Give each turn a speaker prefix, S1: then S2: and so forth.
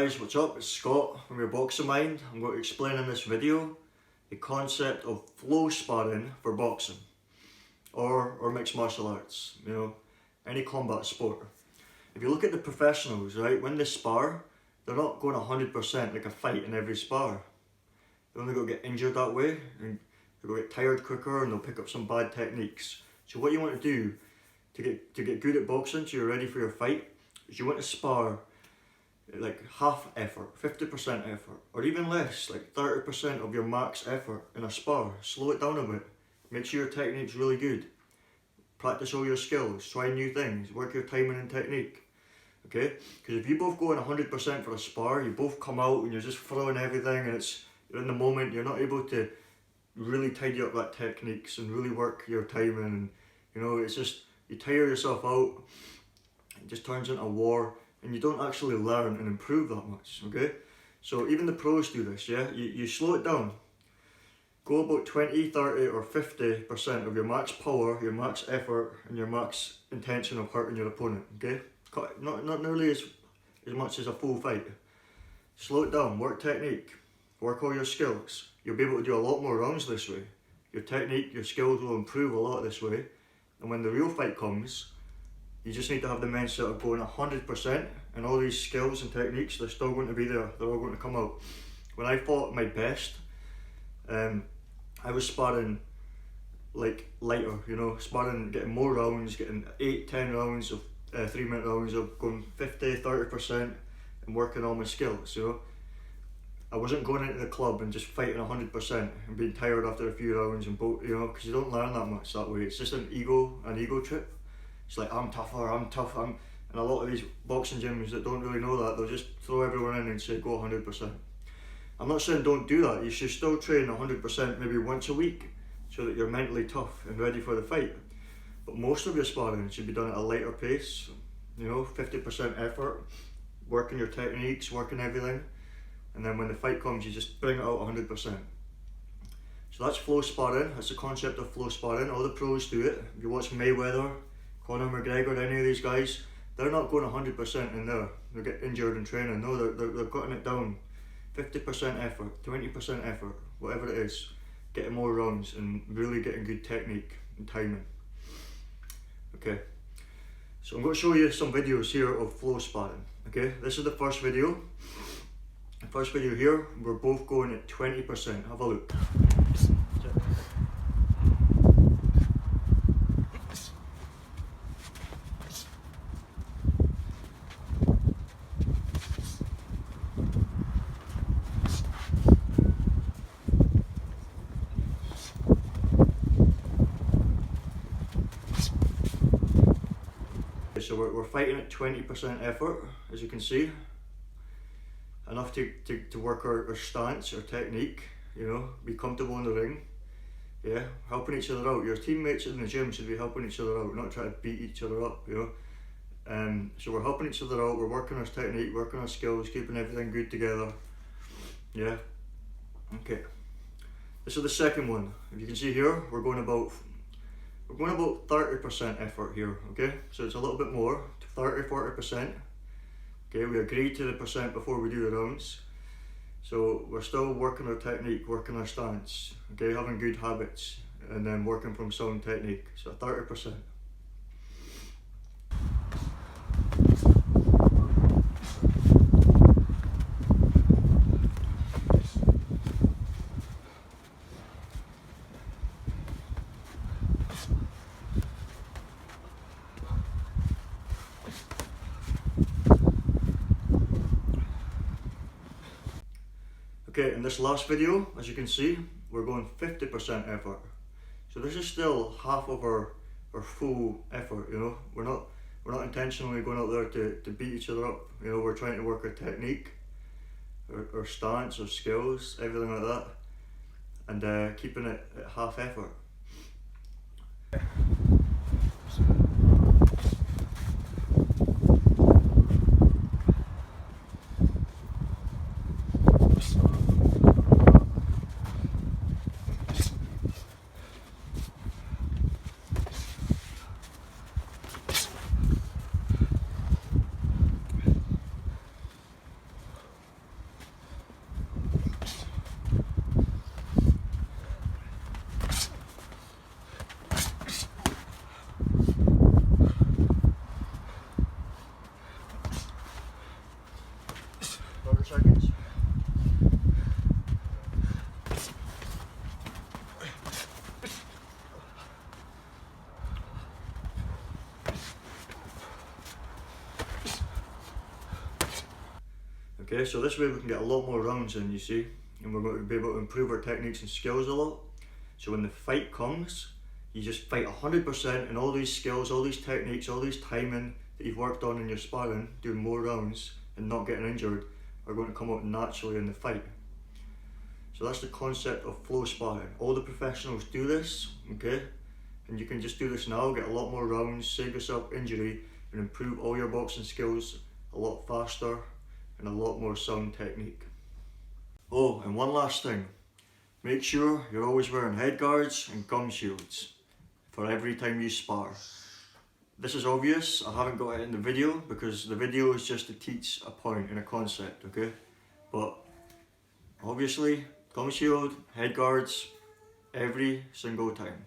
S1: Guys, what's up? It's Scott from Your Boxing Mind. I'm going to explain in this video the concept of flow sparring for boxing or mixed martial arts, any combat sport. If you look at the professionals, right, when they spar, they're not going 100% like a fight in every spar. They're only going to get injured that way, and they're going to get tired quicker, and they'll pick up some bad techniques. So what you want to do to get good at boxing, so you're ready for your fight, is you want to spar like half effort, 50% effort, or even less, like 30% of your max effort in a spar. Slow it down a bit. Make sure your technique's really good. Practice all your skills, try new things, work your timing and technique. Okay? Because if you both go in 100% for a spar, you both come out and you're just throwing everything, and you're in the moment, you're not able to really tidy up that techniques and really work your timing, and it's just, you tire yourself out, it just turns into a war, and you don't actually learn and improve that much, okay? So even the pros do this, yeah? You slow it down. Go about 20, 30 or 50% of your max power, your max effort, and your max intention of hurting your opponent, okay? Not nearly as much as a full fight. Slow it down, work technique, work all your skills. You'll be able to do a lot more rounds this way. Your technique, your skills will improve a lot this way. And when the real fight comes, you just need to have the mindset of going 100%, and all these skills and techniques, they're still going to be there. They're all going to come out. When I fought my best, I was sparring like lighter, sparring, getting more rounds, getting 8-10 rounds of 3-minute rounds of going 50-30% and working all my skills, I wasn't going into the club and just fighting 100% and being tired after a few rounds, and because you don't learn that much that way. It's just an ego trip. It's like, I'm tougher, I'm tough, and a lot of these boxing gyms that don't really know that, they'll just throw everyone in and say, go 100%. I'm not saying don't do that. You should still train 100% maybe once a week, so that you're mentally tough and ready for the fight. But most of your sparring should be done at a lighter pace, 50% effort, working your techniques, working everything. And then when the fight comes, you just bring it out 100%. So that's flow sparring. That's the concept of flow sparring. All the pros do it. If you watch Mayweather, Conor McGregor, any of these guys, they're not going 100% in there. They get injured in training. No, they're cutting it down. 50% effort, 20% effort, whatever it is. Getting more rounds and really getting good technique and timing. Okay, so I'm going to show you some videos here of flow sparring. Okay, this is the first video. The first video here, we're both going at 20%. Have a look. So we're fighting at 20% effort, as you can see. Enough to work our stance, our technique, be comfortable in the ring. Yeah, helping each other out. Your teammates in the gym should be helping each other out, not trying to beat each other up, So we're helping each other out, we're working our technique, working our skills, keeping everything good together. Yeah, okay. This is the second one. If you can see here, we're going about 30% effort here, okay? So it's a little bit more, 30-40%. Okay, we agreed to the percent before we do the rounds. So we're still working our technique, working our stance, okay, having good habits, and then working from sound technique. So 30%. Okay, in this last video, as you can see, we're going 50% effort. So this is still half of our full effort, We're not intentionally going out there to beat each other up, We're trying to work our technique, our stance, our skills, everything like that, and keeping it at half effort. 30 seconds. Okay, so this way we can get a lot more rounds in, you see, and we're going to be able to improve our techniques and skills a lot. So when the fight comes, you just fight 100%, and all these skills, all these techniques, all these timing that you've worked on in your sparring, doing more rounds and not getting injured, are going to come out naturally in the fight. So that's the concept of flow sparring. All the professionals do this, okay? And you can just do this now, get a lot more rounds, save yourself injury, and improve all your boxing skills a lot faster and a lot more sound technique. Oh, and one last thing. Make sure you're always wearing head guards and gum shields for every time you spar. This is obvious, I haven't got it in the video because the video is just to teach a point and a concept, okay? But obviously, gum shield, head guards, every single time.